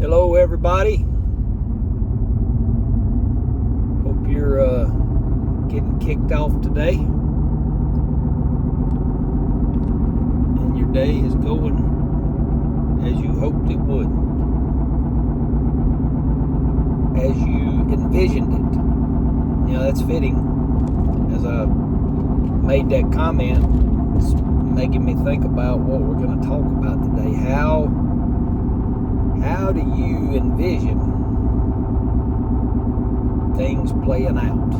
Hello, everybody. Hope you're getting kicked off today, and your day is going as you hoped it would, as you envisioned it. You know, that's fitting. As I made that comment, it's making me think about what we're going to talk about today. How do you envision things playing out?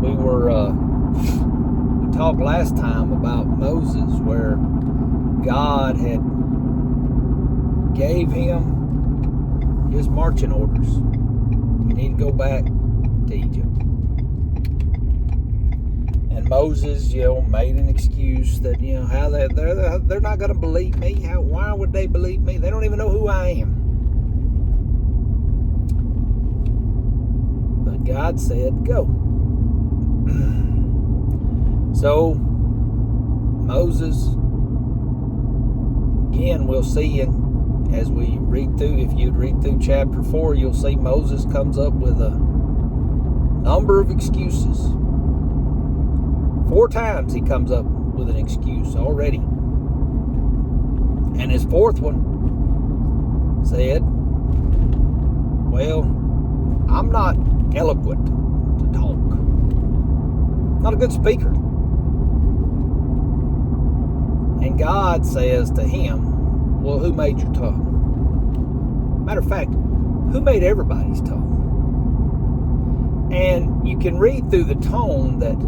We talked last time about Moses, where God had gave him his marching orders. You need to go back to Egypt. And Moses, made an excuse that, how they're not going to believe me. Why would they believe me? They don't even know who I am. But God said, go. So, Moses, again, we'll see as we read through, if you'd read through chapter 4, you'll see Moses comes up with a number of excuses. 4 times he comes up with an excuse already. And his fourth one said, well, I'm not eloquent to talk. I'm not a good speaker. And God says to him, well, who made your tongue? Matter of fact, who made everybody's tongue? And you can read through the tone that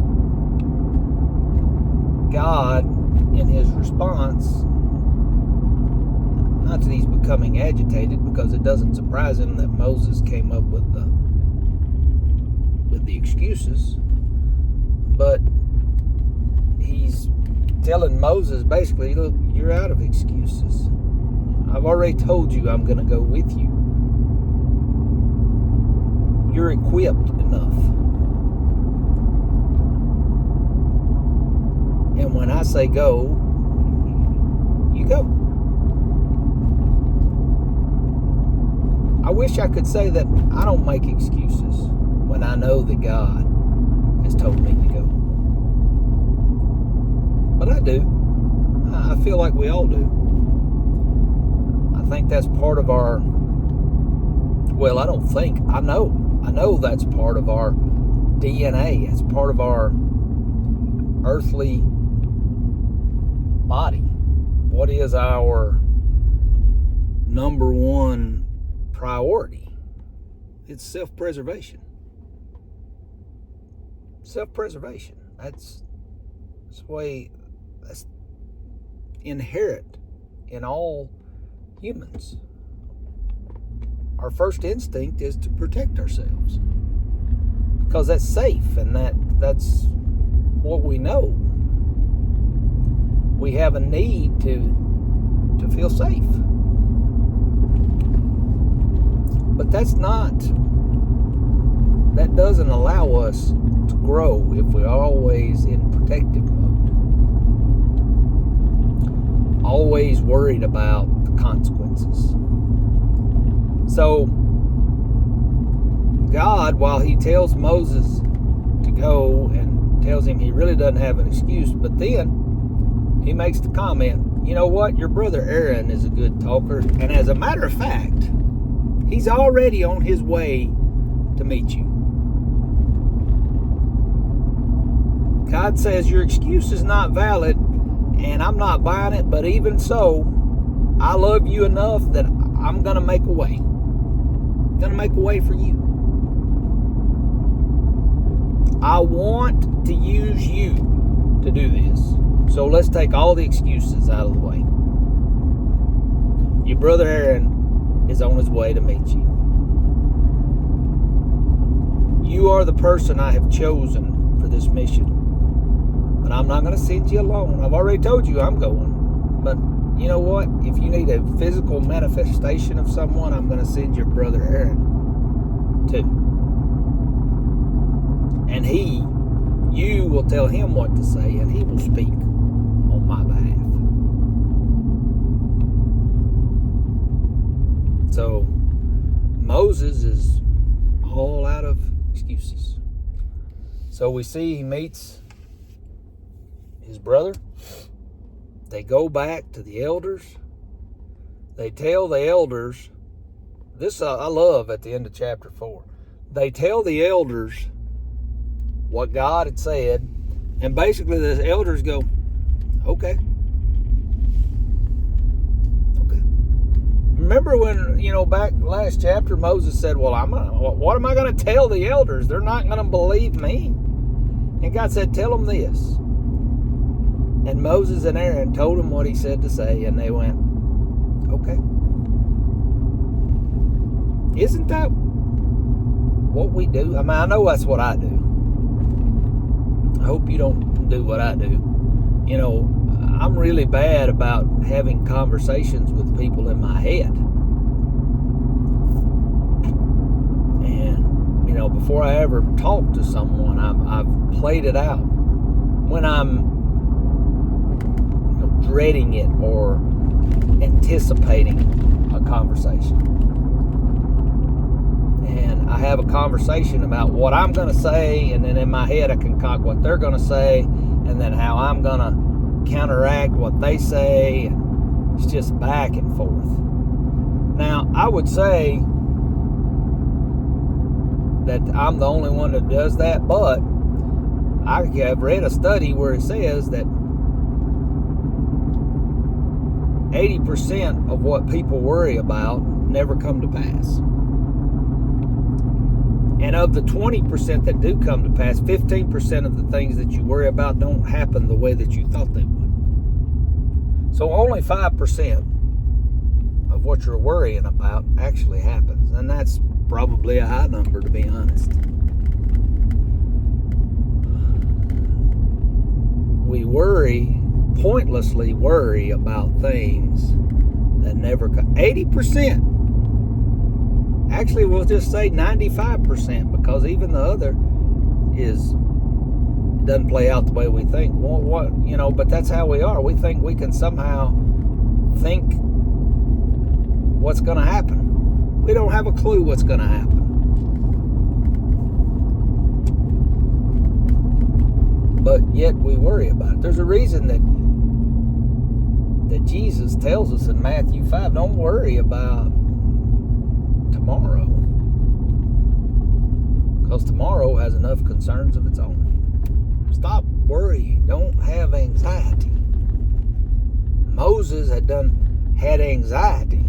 God, in his response, not that he's becoming agitated, because it doesn't surprise him that Moses came up with the excuses, but he's telling Moses basically, look, you're out of excuses. I've already told you I'm going to go with you. You're equipped enough. And when I say go, you go. I wish I could say that I don't make excuses when I know that God has told me to go. But I do. I feel like we all do. I think that's part of our, well, I don't think, I know that's part of our DNA. It's part of our earthly body. What is our number one priority? It's self-preservation. Self-preservation. That's inherent in all humans. Our first instinct is to protect ourselves because that's safe, and that's what we know. We have a need to feel safe. But that doesn't allow us to grow if we're always in protective mode. Always worried about the consequences. So, God, while he tells Moses to go and tells him he really doesn't have an excuse, but then he makes the comment, you know what, your brother Aaron is a good talker, and as a matter of fact, he's already on his way to meet you. God says your excuse is not valid, and I'm not buying it, but even so, I love you enough that I'm going to make a way. I'm going to make a way for you. I want to use you to do this. So let's take all the excuses out of the way. Your brother Aaron is on his way to meet you. You are the person I have chosen for this mission. But I'm not going to send you alone. I've already told you I'm going. But you know what? If you need a physical manifestation of someone, I'm going to send your brother Aaron too. And you will tell him what to say, and he will speak on my behalf. So Moses is all out of excuses. So we see he meets his brother. They go back to the elders. They tell the elders, this I love at the end of chapter 4. They tell the elders what God had said, and basically the elders go, okay. Remember when, back last chapter, Moses said, well, what am I going to tell the elders? They're not going to believe me. And God said, tell them this. And Moses and Aaron told them what he said to say, and they went, okay. Isn't that what we do? I mean, I know that's what I do. I hope you don't do what I do. I'm really bad about having conversations with people in my head. And, before I ever talk to someone, I've played it out. When I'm dreading it or anticipating a conversation. And I have a conversation about what I'm going to say, and then in my head I concoct what they're going to say, and then how I'm going to counteract what they say, and it's just back and forth. Now, I would say that I'm the only one that does that, but I have read a study where it says that 80% of what people worry about never come to pass. And of the 20% that do come to pass, 15% of the things that you worry about don't happen the way that you thought they would. So only 5% of what you're worrying about actually happens. And that's probably a high number, to be honest. We pointlessly worry about things that never come. 80%. Actually, we'll just say 95%, because even the other doesn't play out the way we think. Well, but that's how we are. We think we can somehow think what's going to happen. We don't have a clue what's going to happen. But yet we worry about it. There's a reason that Jesus tells us in Matthew 5, don't worry about tomorrow, because tomorrow has enough concerns of its own. Stop worrying. Don't have anxiety. Moses had anxiety,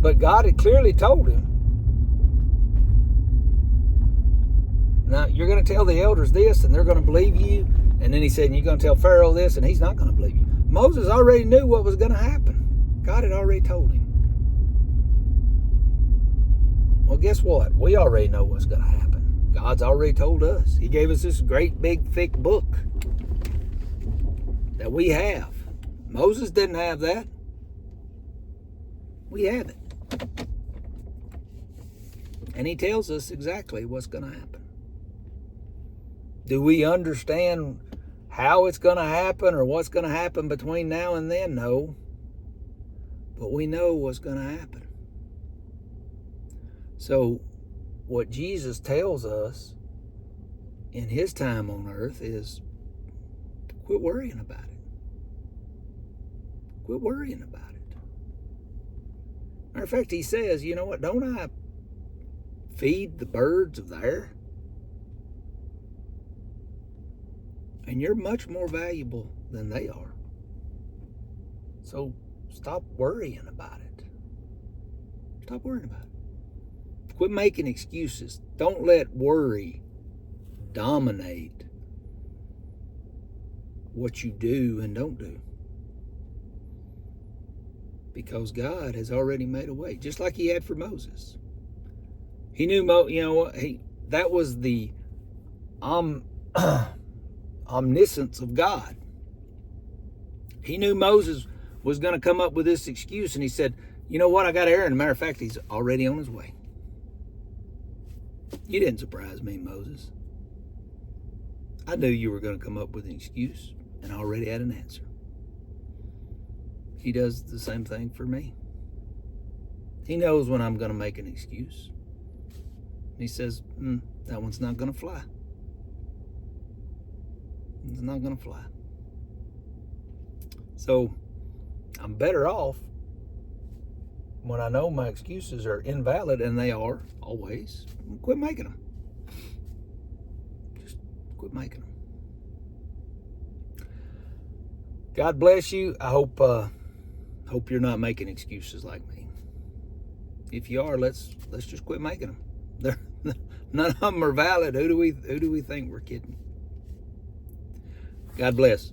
but God had clearly told him, now you're going to tell the elders this and they're going to believe you, and then he said, you're going to tell Pharaoh this and he's not going to believe you. Moses already knew what was going to happen. God had already told him. Well, guess what? We already know what's going to happen. God's already told us. He gave us this great, big, thick book that we have. Moses didn't have that. We have it. And he tells us exactly what's going to happen. Do we understand how it's going to happen or what's going to happen between now and then? No. But we know what's going to happen. So, what Jesus tells us in his time on earth is quit worrying about it. Quit worrying about it. Matter of fact, he says, you know what, don't I feed the birds of the air? And you're much more valuable than they are. So stop worrying about it. Stop worrying about it. Quit making excuses. Don't let worry dominate what you do and don't do. Because God has already made a way, just like he had for Moses. He knew, that was the omniscience of God. He knew Moses was going to come up with this excuse, and he said, you know what, I got Aaron. As a matter of fact, he's already on his way. You didn't surprise me, Moses. I knew you were going to come up with an excuse and I already had an answer. He does the same thing for me. He knows when I'm going to make an excuse. He says, that one's not going to fly. It's not going to fly. So I'm better off when I know my excuses are invalid, and they are always. Quit making them. Just quit making them. God bless you. I hope you're not making excuses like me. If you are, let's just quit making them. None of them are valid. Who do we think we're kidding? God bless.